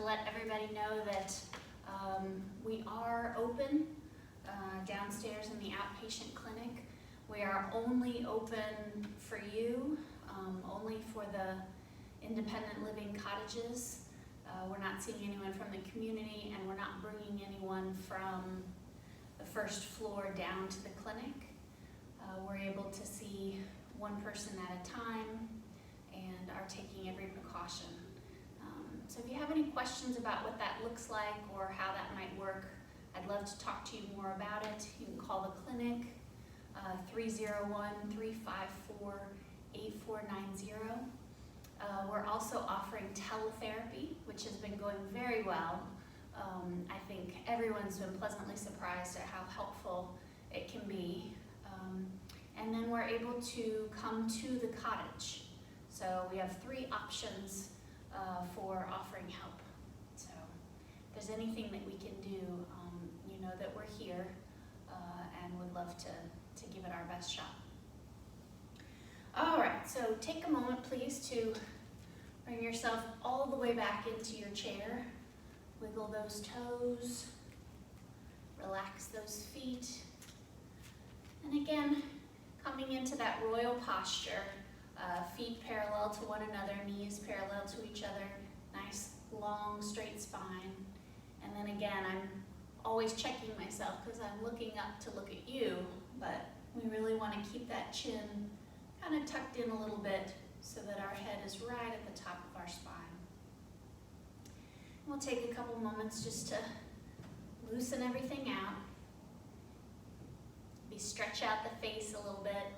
let everybody know that we are open downstairs in the outpatient clinic. We are only open for you, only for the independent living cottages. We're not seeing anyone from the community, and we're not bringing anyone from the first floor down to the clinic. We're able to see one person at a time and are taking every precaution. So if you have any questions about what that looks like or how that might work, I'd love to talk to you more about it. You can call the clinic, 301-354-8490. We're also offering teletherapy, which has been going very well. I think everyone's been pleasantly surprised at how helpful it can be. And then we're able to come to the cottage. So we have 3 options for offering help. So if there's anything that we can do, you know that we're here and would love to give it our best shot. All right, so take a moment please to bring yourself all the way back into your chair. Wiggle those toes, relax those feet. And again, coming into that royal posture, feet parallel to one another, knees parallel to each other, nice long straight spine. And then again, I'm always checking myself because I'm looking up to look at you, but we really want to keep that chin kind of tucked in a little bit so that our head is right at the top of our spine. We'll take a couple moments just to loosen everything out. Maybe stretch out the face a little bit.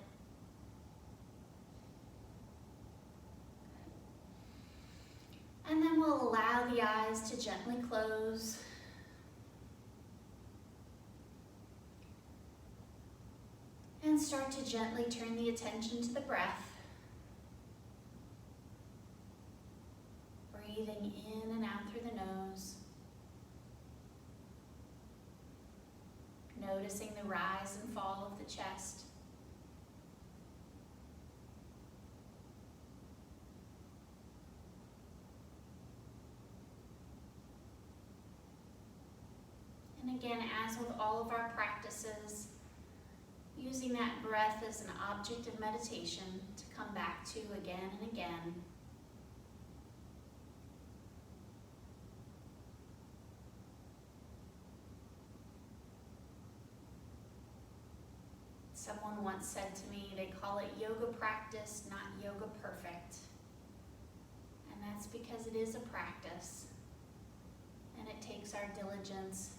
And then we'll allow the eyes to gently close. And start to gently turn the attention to the breath. Breathing in and out through the nose. Noticing the rise and fall of the chest. And again, as with all of our practices, using that breath as an object of meditation to come back to again and again. Someone once said to me, they call it yoga practice, not yoga perfect. And that's because it is a practice. And it takes our diligence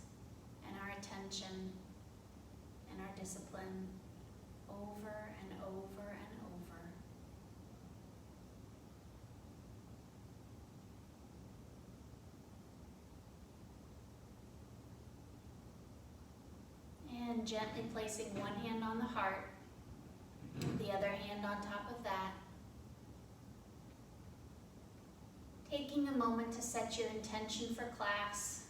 and our attention and our discipline over and over and over. And gently placing one hand on the heart, the other hand on top of that. Taking a moment to set your intention for class,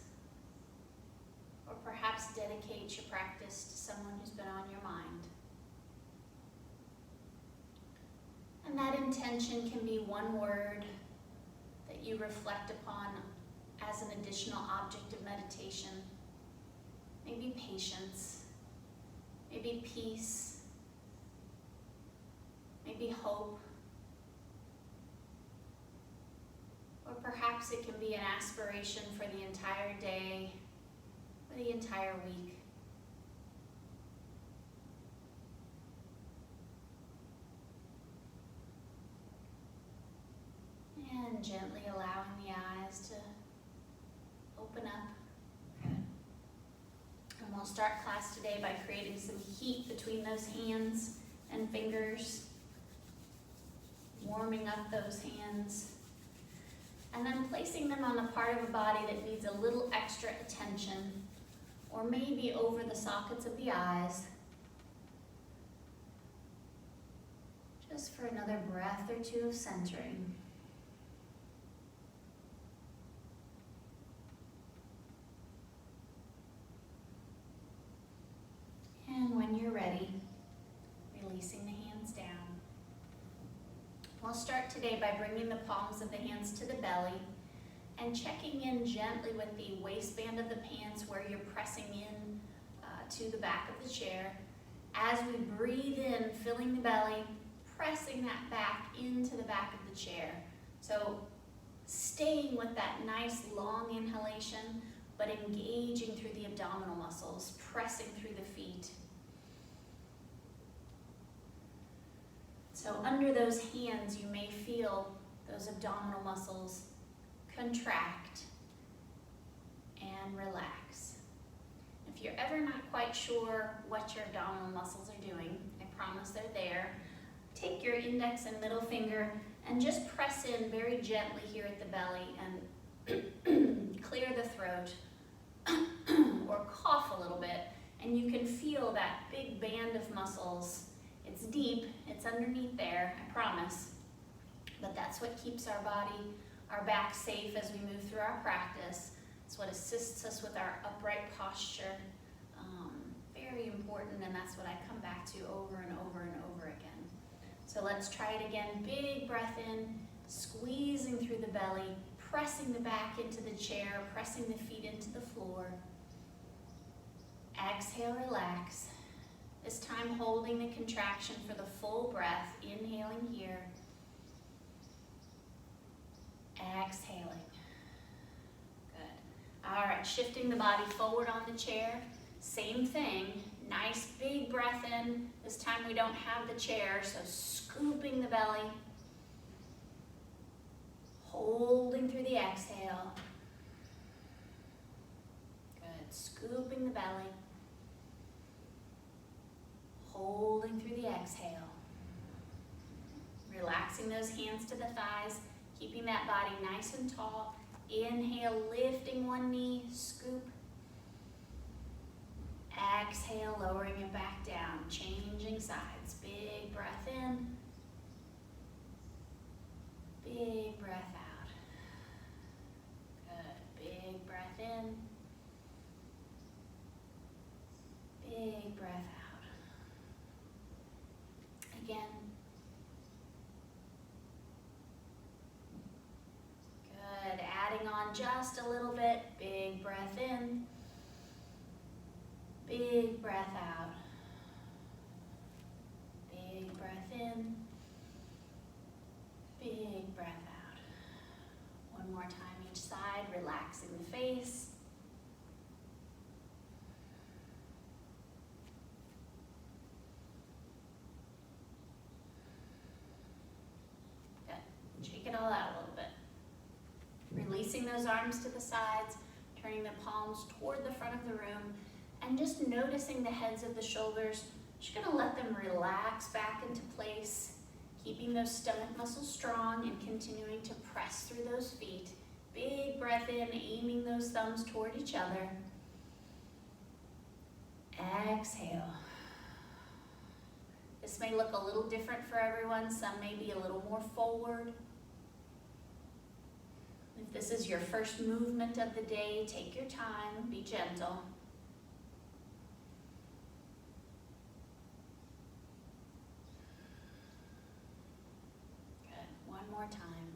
or perhaps dedicate your practice to someone who's been on your mind. And that intention can be one word that you reflect upon as an additional object of meditation. Maybe patience, maybe peace, maybe hope, or perhaps it can be an aspiration for the entire day, for the entire week. And gently allowing the eyes to open up. And we'll start class today by creating some heat between those hands and fingers. Warming up those hands. And then placing them on the part of the body that needs a little extra attention, or maybe over the sockets of the eyes. Just for another breath or two of centering. And when you're ready, releasing the hands down. We'll start today by bringing the palms of the hands to the belly and checking in gently with the waistband of the pants where you're pressing in to the back of the chair. As we breathe in, filling the belly, pressing that back into the back of the chair. So staying with that nice long inhalation, but engaging through the abdominal muscles, pressing through the feet. So under those hands, you may feel those abdominal muscles contract and relax. If you're ever not quite sure what your abdominal muscles are doing, I promise they're there. Take your index and middle finger and just press in very gently here at the belly and clear the throat or cough a little bit, and you can feel that big band of muscles. It's deep, it's underneath there, I promise, but that's what keeps our body, our back safe as we move through our practice. It's what assists us with our upright posture. Very important, and that's what I come back to over and over and over again. So let's try it again. Big breath in, squeezing through the belly, pressing the back into the chair, pressing the feet into the floor. Exhale, relax. This time holding the contraction for the full breath, inhaling here. Exhaling. Good. All right, shifting the body forward on the chair. Same thing, nice big breath in. This time we don't have the chair, so scooping the belly. Holding through the exhale. Good, scooping the belly. Holding through the exhale. Relaxing those hands to the thighs, keeping that body nice and tall. Inhale, lifting one knee, scoop. Exhale, lowering it back down, changing sides. Big breath in. Big breath out. Good. Big breath in. Big breath out. Again. Good. Adding on just a little bit. Big breath in. Big breath out. Big breath in. Big breath out. One more time each side, relaxing the face. Good. Shake it all out a little bit. Releasing those arms to the sides, turning the palms toward the front of the room, and just noticing the heads of the shoulders. Just gonna let them relax back into place, keeping those stomach muscles strong and continuing to press through those feet. Big breath in, aiming those thumbs toward each other. Exhale. This may look a little different for everyone. Some may be a little more forward. If this is your first movement of the day, take your time, be gentle. More time.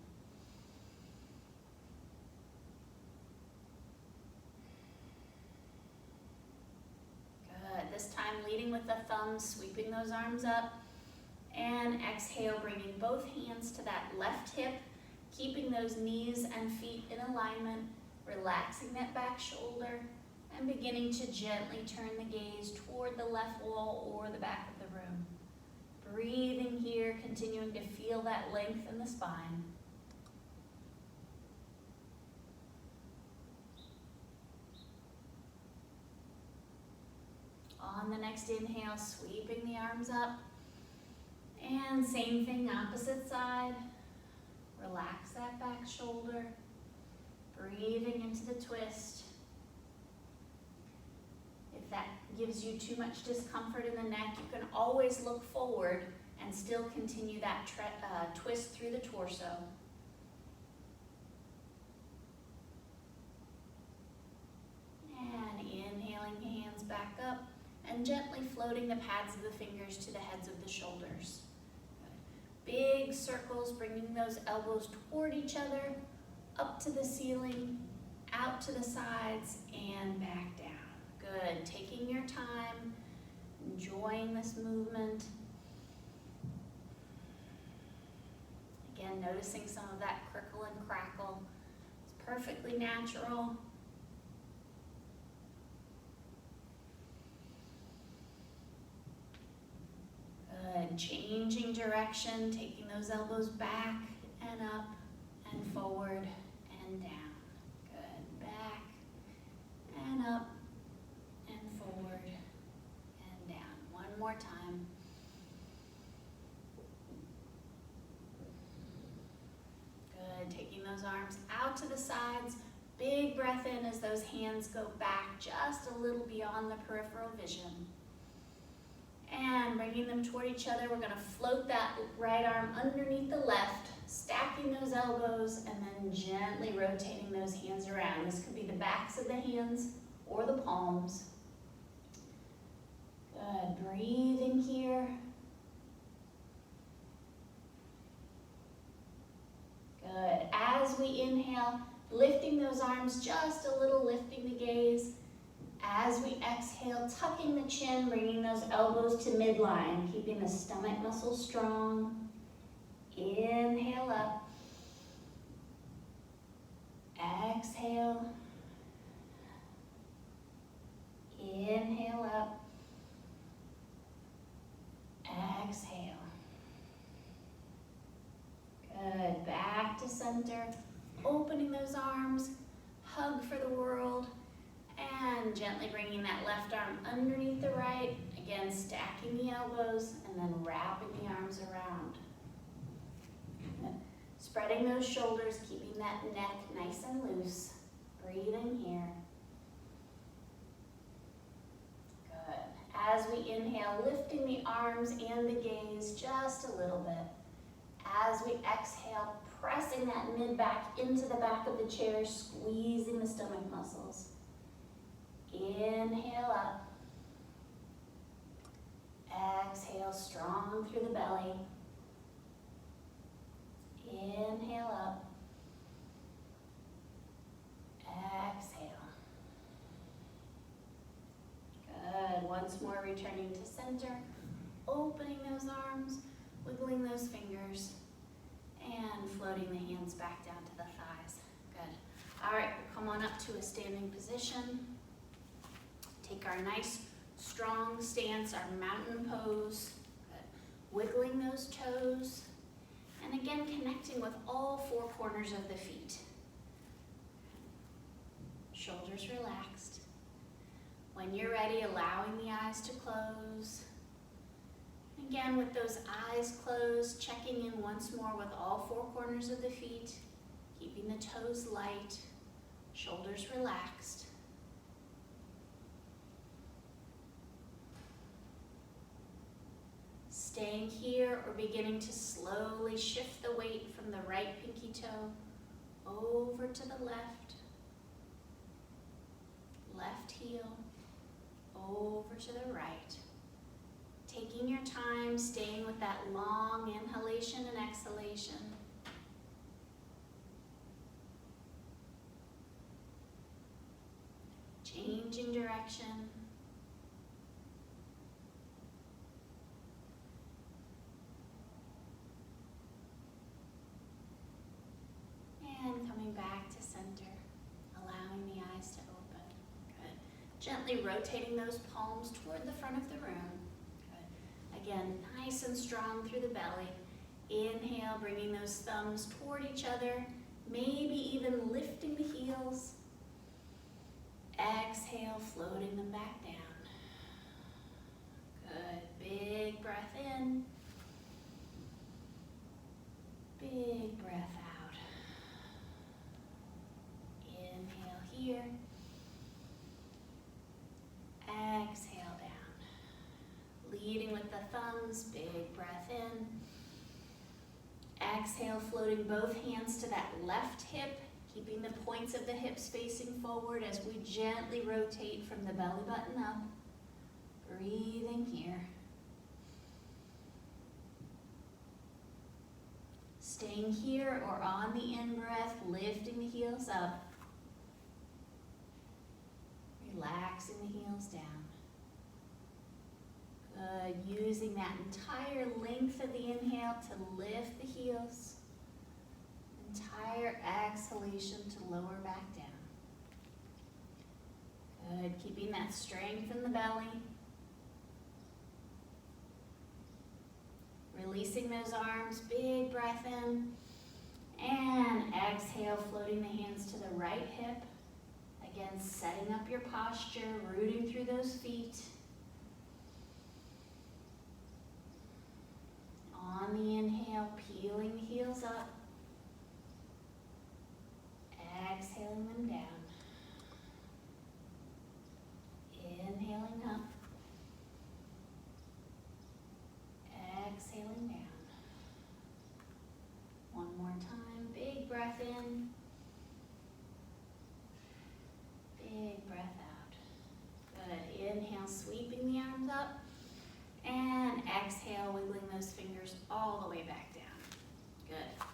Good. This time leading with the thumbs, sweeping those arms up. And exhale, bringing both hands to that left hip, keeping those knees and feet in alignment, relaxing that back shoulder, and beginning to gently turn the gaze toward the left wall or the back of the room. Breathing here, continuing to feel that length in the spine. On the next inhale, sweeping the arms up. And same thing, opposite side. Relax that back shoulder. Breathing into the twist. If that gives you too much discomfort in the neck, you can always look forward and still continue that twist through the torso. And inhaling, hands back up, and gently floating the pads of the fingers to the heads of the shoulders. Good. Big circles, bringing those elbows toward each other, up to the ceiling, out to the sides, and back down. Good, taking your time, enjoying this movement. Again, noticing some of that crickle and crackle. It's perfectly natural. Good, changing direction, taking those elbows back and up and forward and down. Good, back and up and forward and down. One more time. Good, taking those arms out to the sides. Big breath in as those hands go back just a little beyond the peripheral vision. And bringing them toward each other, we're gonna float that right arm underneath the left, stacking those elbows, and then gently rotating those hands around. This could be the backs of the hands or the palms. Good, breathing here. Good, as we inhale, lifting those arms just a little, lifting the gaze. As we exhale, tucking the chin, bringing those elbows to midline, keeping the stomach muscles strong. Inhale up. Exhale. Inhale up. Exhale. Good. Back to center. Opening those arms. Hug for the world. And gently bringing that left arm underneath the right. Again, stacking the elbows and then wrapping the arms around. Spreading those shoulders, keeping that neck nice and loose. Breathing here. Good. As we inhale, lifting the arms and the gaze just a little bit. As we exhale, pressing that mid back into the back of the chair, squeezing the stomach muscles. Inhale up. Exhale, strong through the belly. Inhale up. Exhale. Good. Once more, returning to center. Opening those arms, wiggling those fingers, and floating the hands back down to the thighs. Good. All right, we'll come on up to a standing position. Take our nice, strong stance, our mountain pose. Good. Wiggling those toes. And again, connecting with all four corners of the feet. Shoulders relaxed. When you're ready, allowing the eyes to close. Again, with those eyes closed, checking in once more with all four corners of the feet, keeping the toes light, shoulders relaxed. Staying here or beginning to slowly shift the weight from the right pinky toe over to the left, left heel, over to the right. Taking your time, staying with that long inhalation and exhalation. Changing direction. And coming back to center, allowing the eyes to open. Good. Gently rotating those palms toward the front of the room. Good. Again, nice and strong through the belly. Inhale, bringing those thumbs toward each other, maybe even lifting the heels. Exhale, floating them back down. Good. Big breath in. Big breath out. Inhale here. Exhale down. Leading with the thumbs, big breath in. Exhale, floating both hands to that left hip, keeping the points of the hips facing forward as we gently rotate from the belly button up. Breathing here. Staying here or on the in-breath, lifting the heels up. Relaxing the heels down. Good, using that entire length of the inhale to lift the heels. Entire exhalation to lower back down. Good, keeping that strength in the belly. Releasing those arms, big breath in. And exhale, floating the hands to the right hip. Again, setting up your posture, rooting through those feet. On the inhale, peeling the heels up. Exhaling them down. Inhaling up. Exhaling down. One more time, big breath in. Big breath out. Good, inhale, sweeping the arms up. And exhale, wiggling those fingers all the way back down. Good.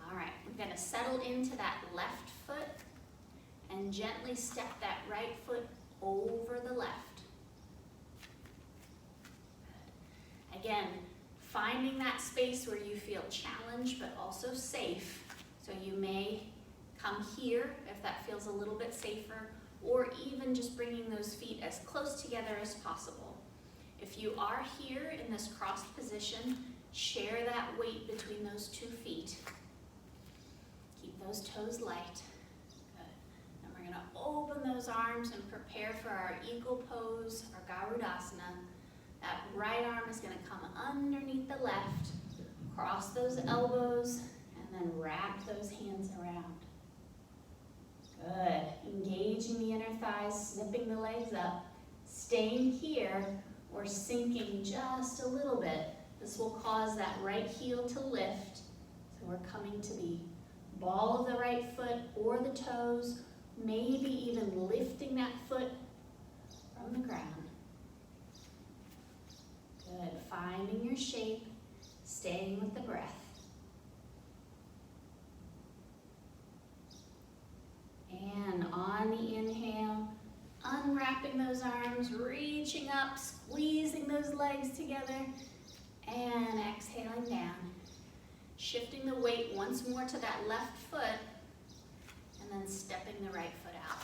All right, we're gonna settle into that left foot and gently step that right foot over the left. Good. Again, finding that space where you feel challenged but also safe. So you may come here if that feels a little bit safer, or even just bringing those feet as close together as possible. If you are here in this crossed position, share that weight between those 2 feet. Keep those toes light. Good. And we're gonna open those arms and prepare for our eagle pose, or Garudasana. That right arm is gonna come underneath the left, cross those elbows, and then wrap those hands around. Good. Engaging the inner thighs, snipping the legs up, staying here, or sinking just a little bit. This will cause that right heel to lift. So we're coming to the ball of the right foot or the toes, maybe even lifting that foot from the ground. Good, finding your shape, staying with the breath. And on the inhale, unwrapping those arms, reaching up, squeezing those legs together, and exhaling down. Shifting the weight once more to that left foot, and then stepping the right foot out.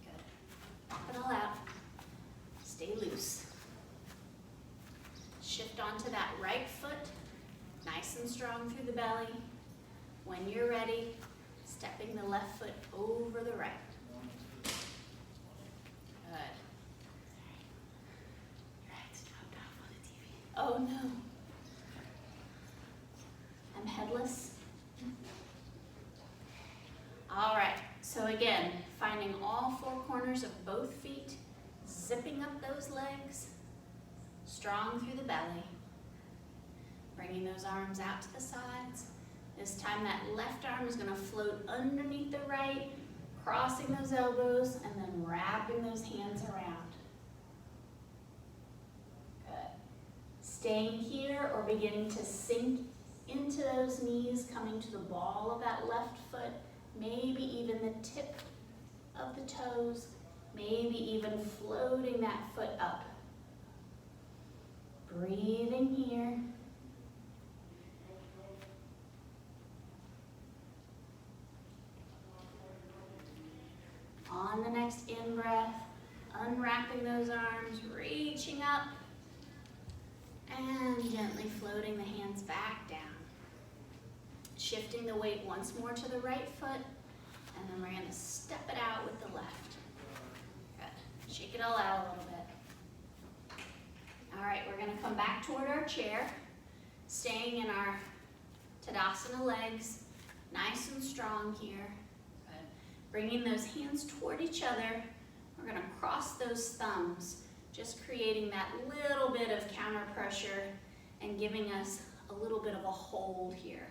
Good. Pop it all out. Stay loose. Shift onto that right foot, nice and strong through the belly. When you're ready, stepping the left foot over the right. Good. Your head's dropped off on the TV. Oh no. I'm headless. All right, so again, finding all 4 corners of both feet, zipping up those legs, strong through the belly. Bringing those arms out to the sides. This time that left arm is gonna float underneath the right, crossing those elbows, and then wrapping those hands around. Good. Staying here or beginning to sink into those knees, coming to the ball of that left foot, maybe even the tip of the toes, maybe even floating that foot up. Breathing here. On the next in-breath, unwrapping those arms, reaching up, and gently floating the hands back down. Shifting the weight once more to the right foot, and then we're going to step it out with the left. Good. Shake it all out a little bit. All right, we're going to come back toward our chair, staying in our Tadasana legs, nice and strong here. Good. Bringing those hands toward each other, we're going to cross those thumbs, just creating that little bit of counter pressure and giving us a little bit of a hold here.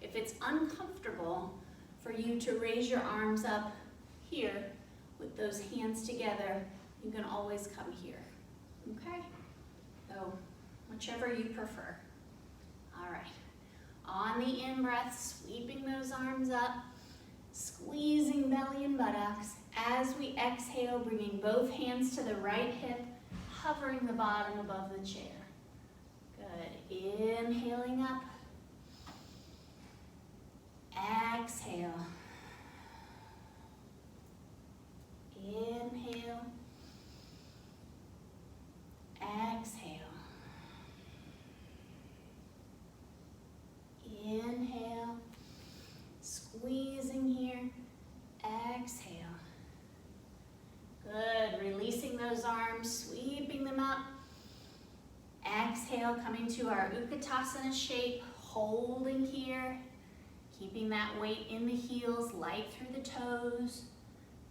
If it's uncomfortable for you to raise your arms up here with those hands together, you can always come here, okay? So whichever you prefer. All right, On the in-breath, sweeping those arms up, squeezing belly and buttocks. As we exhale, bringing both hands to the right hip, hovering the bottom above the chair. Good. Inhaling up. Exhale. Inhale. Exhale. Inhale. Squeezing here. Exhale. Good. Releasing those arms, sweeping them up. Exhale, coming to our Utkatasana shape, holding here. Keeping that weight in the heels, light through the toes.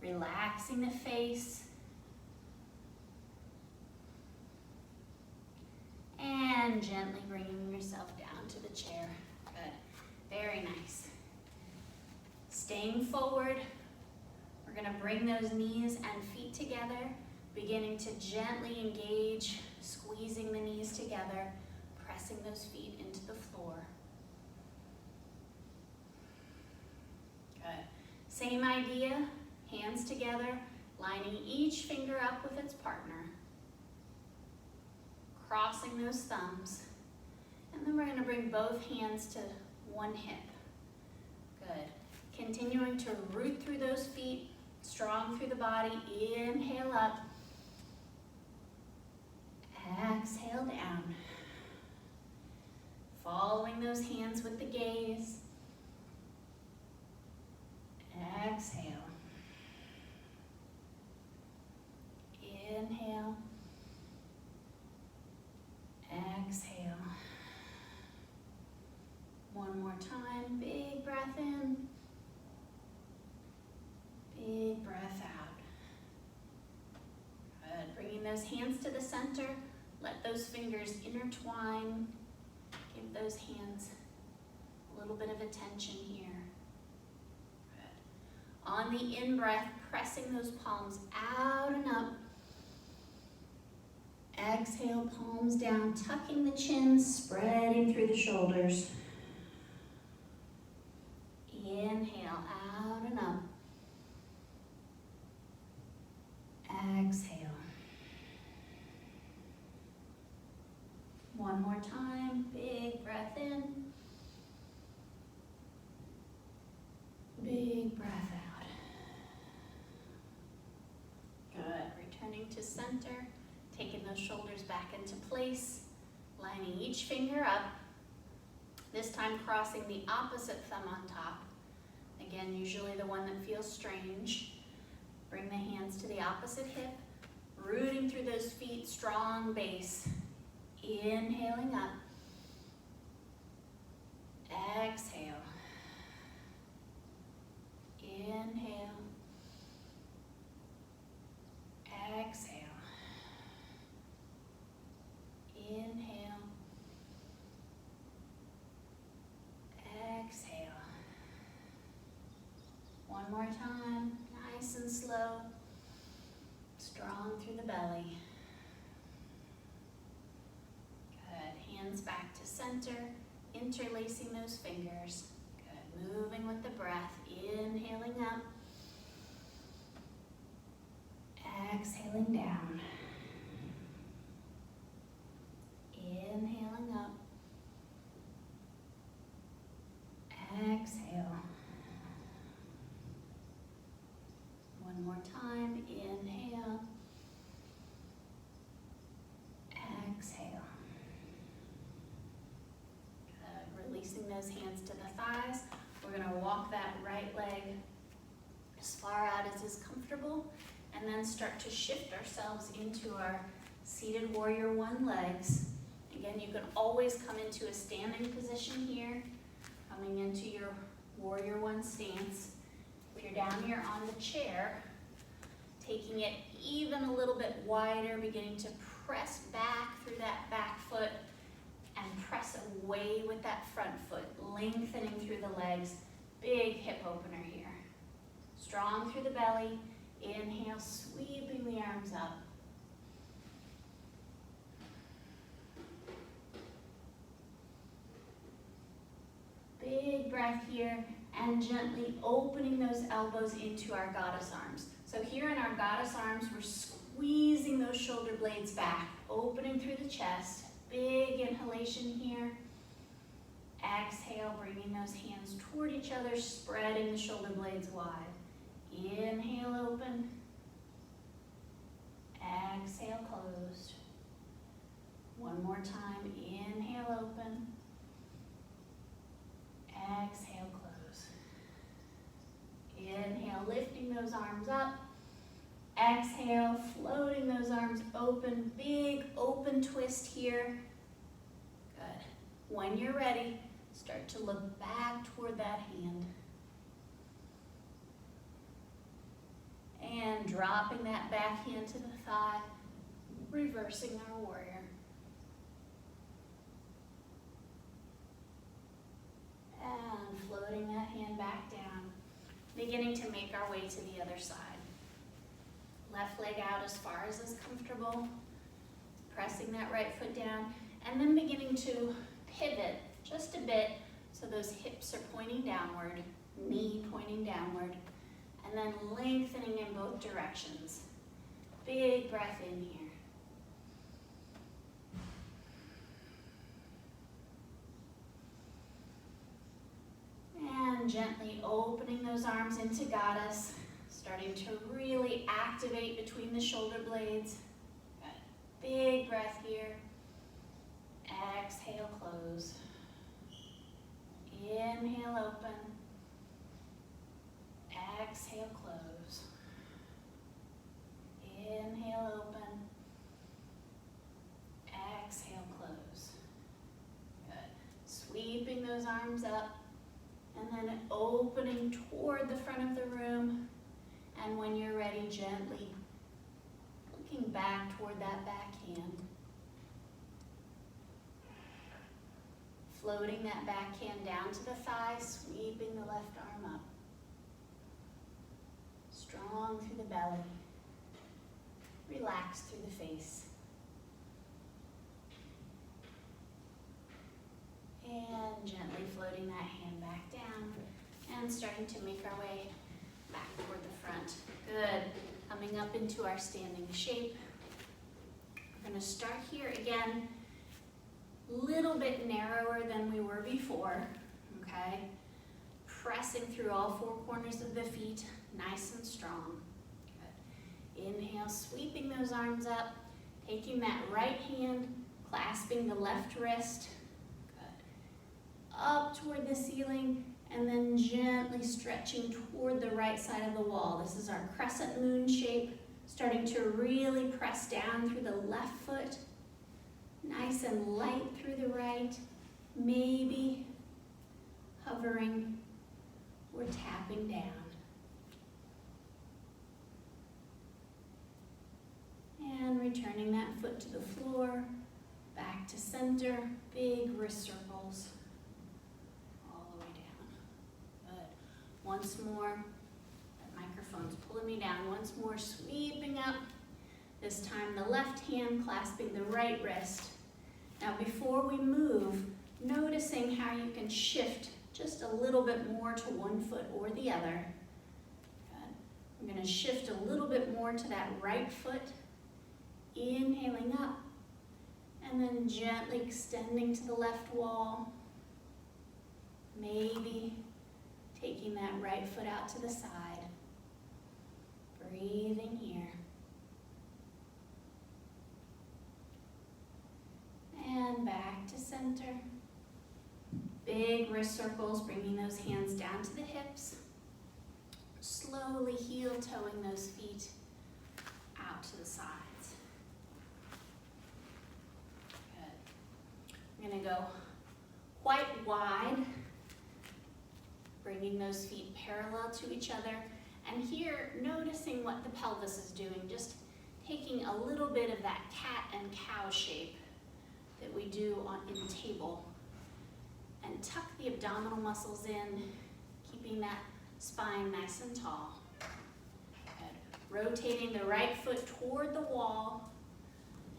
Relaxing the face. And gently bringing yourself down to the chair. Good. Very nice. Staying forward. We're going to bring those knees and feet together, beginning to gently engage, squeezing the knees together, pressing those feet into the floor. Good. Same idea, hands together, lining each finger up with its partner. Crossing those thumbs. And then we're going to bring both hands to one hip. Good. Continuing to root through those feet, strong through the body. Inhale up. Exhale down. Following those hands with the gaze. Exhale. Inhale. Exhale. One more time. Big breath in. Big breath out. Good. Bringing those hands to the center. Let those fingers intertwine. Give those hands a little bit of attention here. Good. On the in-breath, pressing those palms out and up. Exhale, palms down, tucking the chin, spreading through the shoulders. Inhale, out and up. Exhale. One more time, big breath in. Big breath out. Good, returning to center. Taking those shoulders back into place, lining each finger up, this time crossing the opposite thumb on top. Again, usually the one that feels strange. Bring the hands to the opposite hip, rooting through those feet, strong base. Inhaling up. Exhale. Inhale. Exhale. Inhale. Exhale. One more time, nice and slow. Strong through the belly. Good, hands back to center, interlacing those fingers. Good, moving with the breath, inhaling up. Exhaling down. Inhaling up. Exhale. One more time. Inhale. Exhale. Good. Releasing those hands to the thighs. We're going to walk that right leg as far out as is comfortable, and then start to shift ourselves into our seated warrior one legs. Again, you can always come into a standing position here, coming into your warrior one stance. If you're down here on the chair, taking it even a little bit wider, beginning to press back through that back foot and press away with that front foot, lengthening through the legs. Big hip opener here. Strong through the belly. Inhale, sweeping the arms up. breath here, and gently opening those elbows into our goddess arms. So here in our goddess arms, we're squeezing those shoulder blades back, opening through the chest. Big inhalation here. Exhale, bringing those hands toward each other, spreading the shoulder blades wide. Inhale, open. Exhale, closed. One more time. Inhale, open. Exhale, close. Inhale, lifting those arms up. Exhale, floating those arms open. Big open twist here. Good. When you're ready, start to look back toward that hand. And dropping that back hand to the thigh, reversing our warrior. And floating that hand back down, beginning to make our way to the other side. Left leg out as far as is comfortable, pressing that right foot down, and then beginning to pivot just a bit so those hips are pointing downward, knee pointing downward, and then lengthening in both directions. Big breath in here. And gently opening those arms into goddess, starting to really activate between the shoulder blades. Good. Big breath here. Exhale, close. Inhale, open. Exhale, close. Inhale, open. Exhale, close. Good. Sweeping those arms up and then opening toward the front of the room. And when you're ready, gently looking back toward that back hand. Floating that back hand down to the thigh, sweeping the left arm up. Strong through the belly. Relax through the face. And gently floating that hand back down and starting to make our way back toward the front. Good. Coming up into our standing shape. We're going to start here again, a little bit narrower than we were before, okay? Pressing through all four corners of the feet, nice and strong. Good. Inhale, sweeping those arms up, taking that right hand, clasping the left wrist. Good. Up toward the ceiling, and then gently stretching toward the right side of the wall. This is our crescent moon shape, starting to really press down through the left foot, nice and light through the right, maybe hovering or tapping down. And returning that foot to the floor, back to center, big wrist circles. Once more, that microphone's pulling me down. Once more, sweeping up. This time the left hand clasping the right wrist. Now before we move, noticing how you can shift just a little bit more to one foot or the other. Good. I'm going to shift a little bit more to that right foot. Inhaling up. And then gently extending to the left wall. Maybe taking that right foot out to the side. Breathing here. And back to center. Big wrist circles, bringing those hands down to the hips. Slowly heel-toeing those feet out to the sides. Good. I'm going to go quite wide, bringing those feet parallel to each other. And here, noticing what the pelvis is doing, just taking a little bit of that cat and cow shape that we do in table. And tuck the abdominal muscles in, keeping that spine nice and tall. Good. Rotating the right foot toward the wall,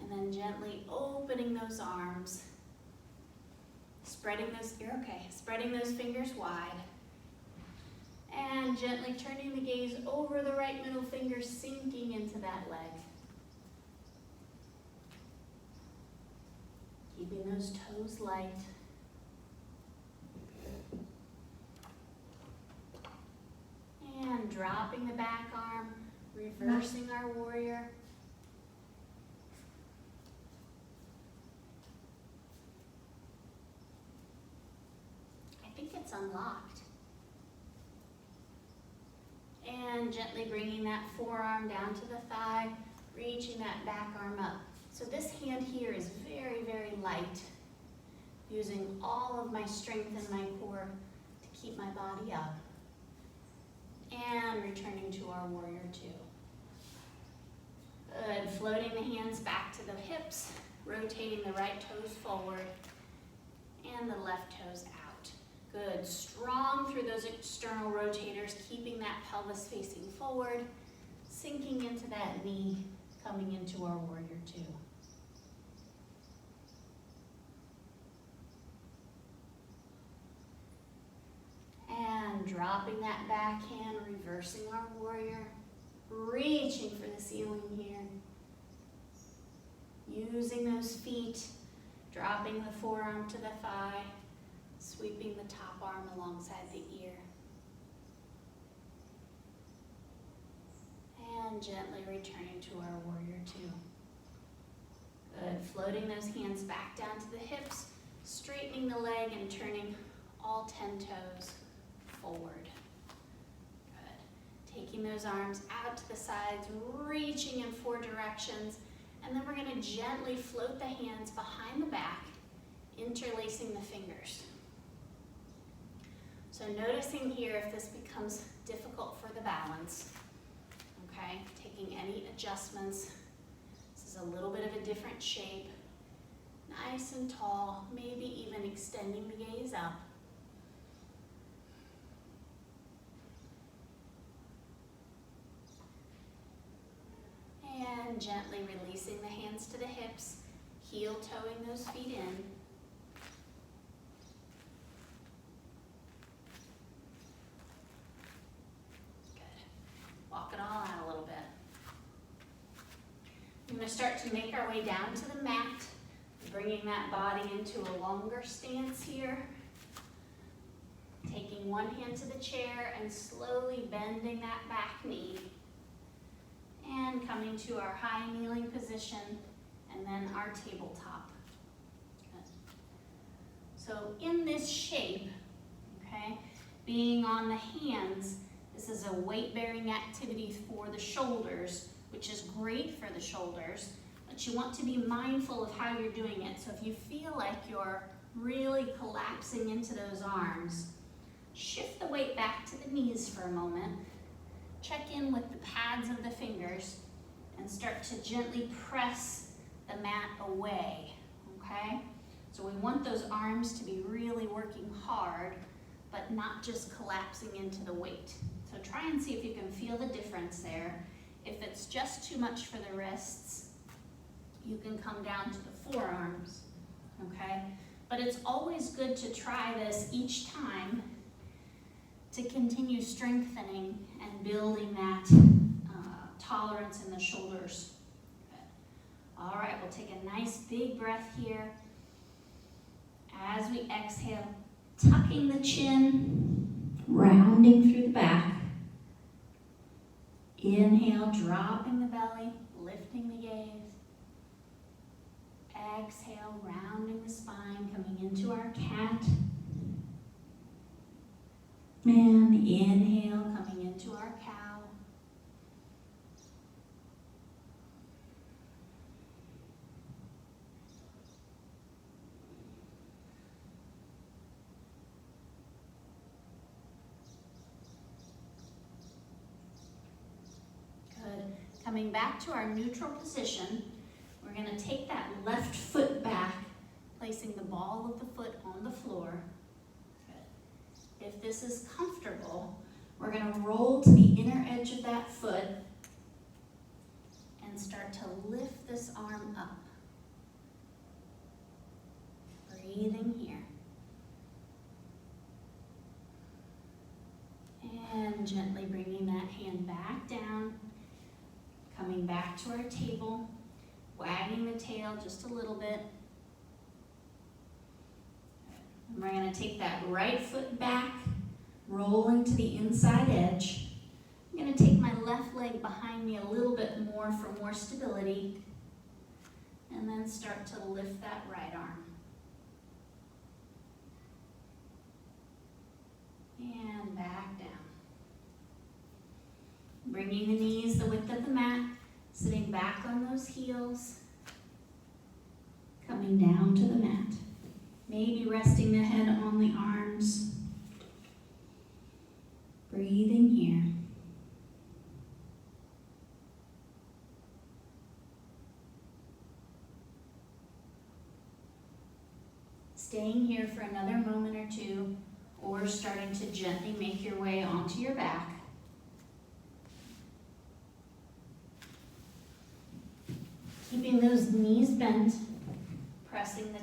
and then gently opening those arms. Spreading those fingers wide. And gently turning the gaze over the right middle finger, sinking into that leg. Keeping those toes light. And dropping the back arm, reversing our warrior. I think it's unlocked. And gently bringing that forearm down to the thigh, reaching that back arm up. So this hand here is very, very light, using all of my strength in my core to keep my body up. And returning to our warrior two. Good, floating the hands back to the hips, rotating the right toes forward and the left toes out. Good, strong through those external rotators, keeping that pelvis facing forward, sinking into that knee, coming into our warrior two. And dropping that back hand, reversing our warrior, reaching for the ceiling here. Using those feet, dropping the forearm to the thigh, sweeping the top arm alongside the ear. And gently returning to our warrior two. Good, floating those hands back down to the hips, straightening the leg and turning all 10 toes forward. Good. Taking those arms out to the sides, reaching in 4 directions, and then we're going to gently float the hands behind the back, interlacing the fingers. So noticing here if this becomes difficult for the balance, okay, taking any adjustments. This is a little bit of a different shape, nice and tall, maybe even extending the gaze up. And gently releasing the hands to the hips, heel toeing those feet in. Good. Walk it all out a little bit. We're going to start to make our way down to the mat, bringing that body into a longer stance here. Taking one hand to the chair and slowly bending that back knee. And coming to our high kneeling position, and then our tabletop. Good. So in this shape, okay, being on the hands, this is a weight-bearing activity for the shoulders, which is great for the shoulders, but you want to be mindful of how you're doing it. So if you feel like you're really collapsing into those arms, shift the weight back to the knees for a moment. Check in with the pads of the fingers and start to gently press the mat away, okay? So we want those arms to be really working hard, but not just collapsing into the weight. So try and see if you can feel the difference there. If it's just too much for the wrists, you can come down to the forearms, okay? But it's always good to try this each time to continue strengthening and building that tolerance in the shoulders. Good. All right, we'll take a nice big breath here. As we exhale, tucking the chin, rounding through the back. Inhale, dropping the belly, lifting the gaze. Exhale, rounding the spine, coming into our cat. And inhale, coming into our cow. Good. Coming back to our neutral position, we're going to take that left foot back, placing the ball of the foot on the floor. If this is comfortable, we're going to roll to the inner edge of that foot and start to lift this arm up. Breathing here. back to our table, wagging the tail just a little bit. And we're going to take that right foot back, rolling to the inside edge. I'm going to take my left leg behind me a little bit more for more stability, and then start to lift that right arm. And back down. Bringing the knees the width of the mat, sitting back on those heels, coming down to the mat. Maybe resting the head on the arms. Breathing here. Staying here for another moment or two, or starting to gently make your way onto your back. Keeping those knees bent, pressing the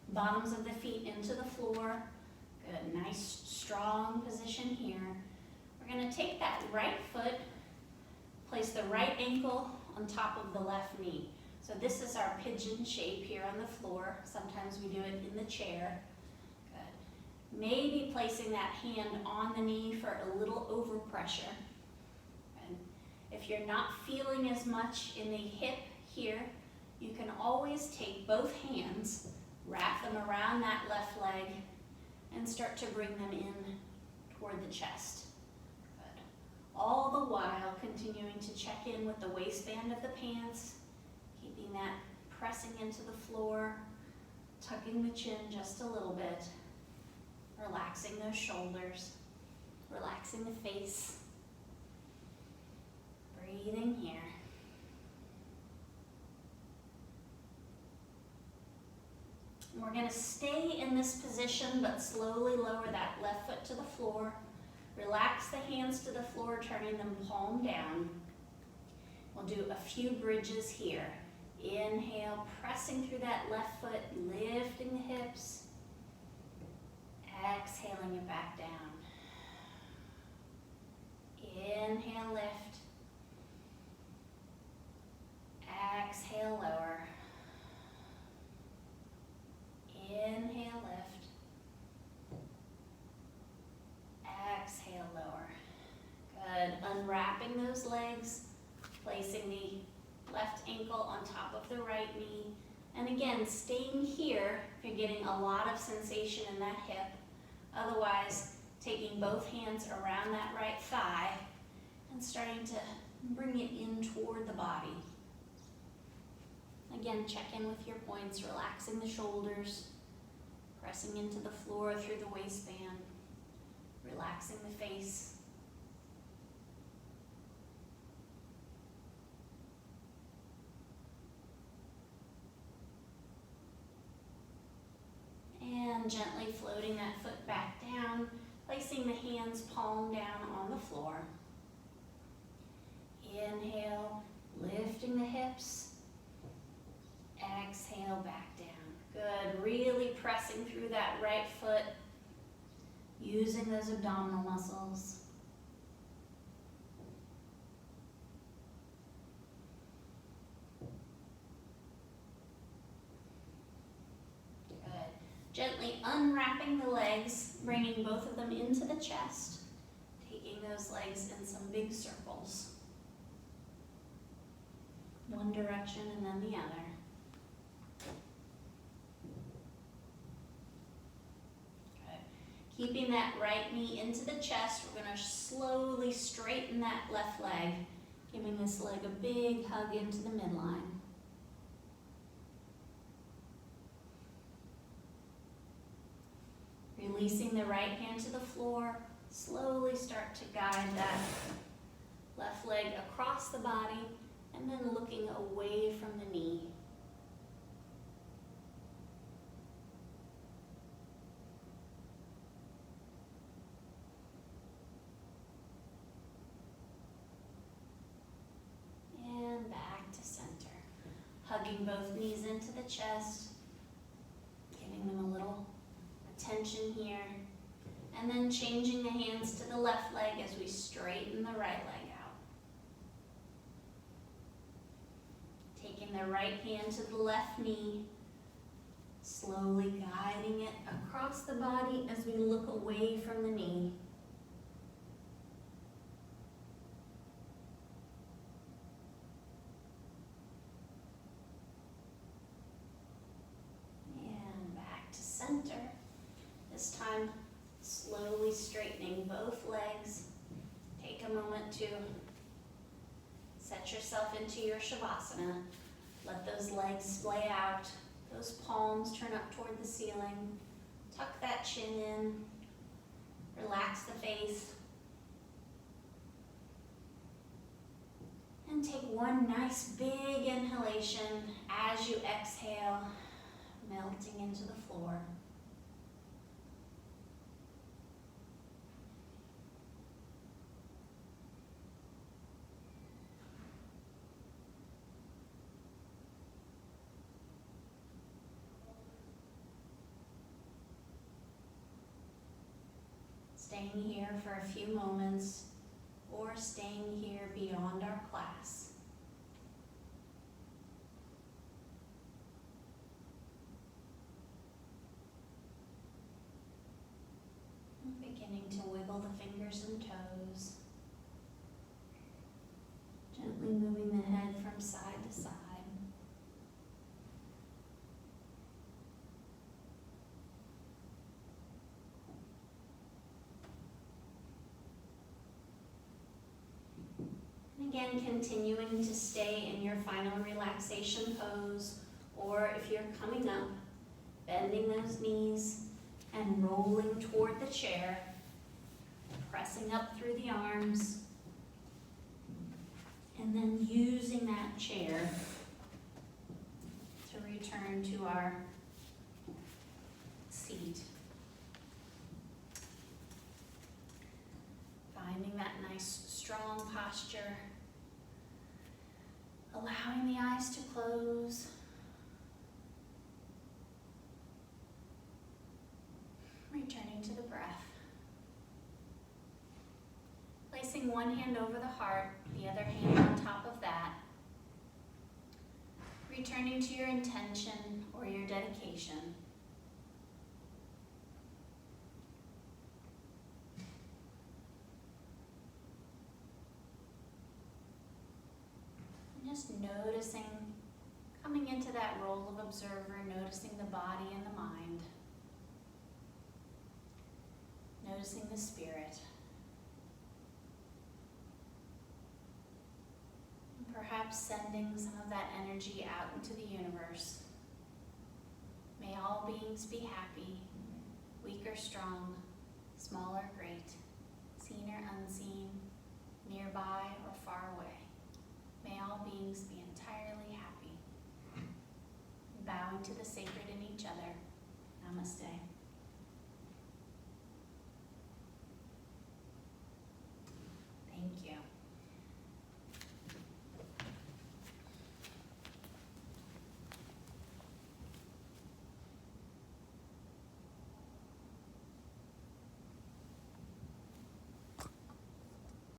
bottoms of the feet into the floor. Good, nice, strong position here. We're going to take that right foot, place the right ankle on top of the left knee. So this is our pigeon shape here on the floor. Sometimes we do it in the chair. Good. Maybe placing that hand on the knee for a little overpressure. And if you're not feeling as much in the hip here, you can always take both hands, wrap them around that left leg, and start to bring them in toward the chest. Good. All the while continuing to check in with the waistband of the pants, keeping that pressing into the floor, tucking the chin just a little bit, relaxing those shoulders, relaxing the face, breathing here. We're going to stay in this position, but slowly lower that left foot to the floor. Relax the hands to the floor, turning them palm down. We'll do a few bridges here. Inhale, pressing through that left foot, lifting the hips. Exhaling it back down. Inhale, lift. Exhale, lower. Inhale, lift. Exhale, lower. Good. Unwrapping those legs, placing the left ankle on top of the right knee. And again, staying here if you're getting a lot of sensation in that hip. Otherwise, taking both hands around that right thigh and starting to bring it in toward the body. Again, check in with your points, relaxing the shoulders, pressing into the floor through the waistband, relaxing the face. And gently floating that foot back down, placing the hands palm down on the floor. Inhale, lifting the hips. Exhale, back down. Good, really pressing through that right foot, using those abdominal muscles. Gently unwrapping the legs, bringing both of them into the chest, taking those legs in some big circles. One direction and then the other. Good. Keeping that right knee into the chest, we're going to slowly straighten that left leg, giving this leg a big hug into the midline. Releasing the right hand to the floor, slowly start to guide that left leg across the body and then looking away from the knee. And back to center. Hugging both knees into the chest, giving them a little tension here, and then changing the hands to the left leg as we straighten the right leg out. the right hand to the left knee, slowly guiding it across the body as we look away from the knee. And back to center. This time, slowly straightening both legs. Take a moment to set yourself into your Shavasana. Let those legs splay out. Those palms turn up toward the ceiling. Tuck that chin in. Relax the face. And take one nice big inhalation as you exhale, melting into the floor. Staying here for a few moments, or staying here beyond our class. Beginning to wiggle the fingers and toes. Gently moving the head from side to side. Again, continuing to stay in your final relaxation pose, or if you're coming up, bending those knees and rolling toward the chair, pressing up through the arms, and then using that chair to return to our seat. Finding that nice, strong posture. Allowing the eyes to close. Returning to the breath. Placing one hand over the heart, the other hand on top of that. Returning to your intention or your dedication. Just noticing, coming into that role of observer, noticing the body and the mind. Noticing the spirit. And perhaps sending some of that energy out into the universe. May all beings be happy, weak or strong, small or great, seen or unseen, nearby or far away. May all beings be entirely happy. Bowing to the sacred in each other. Namaste.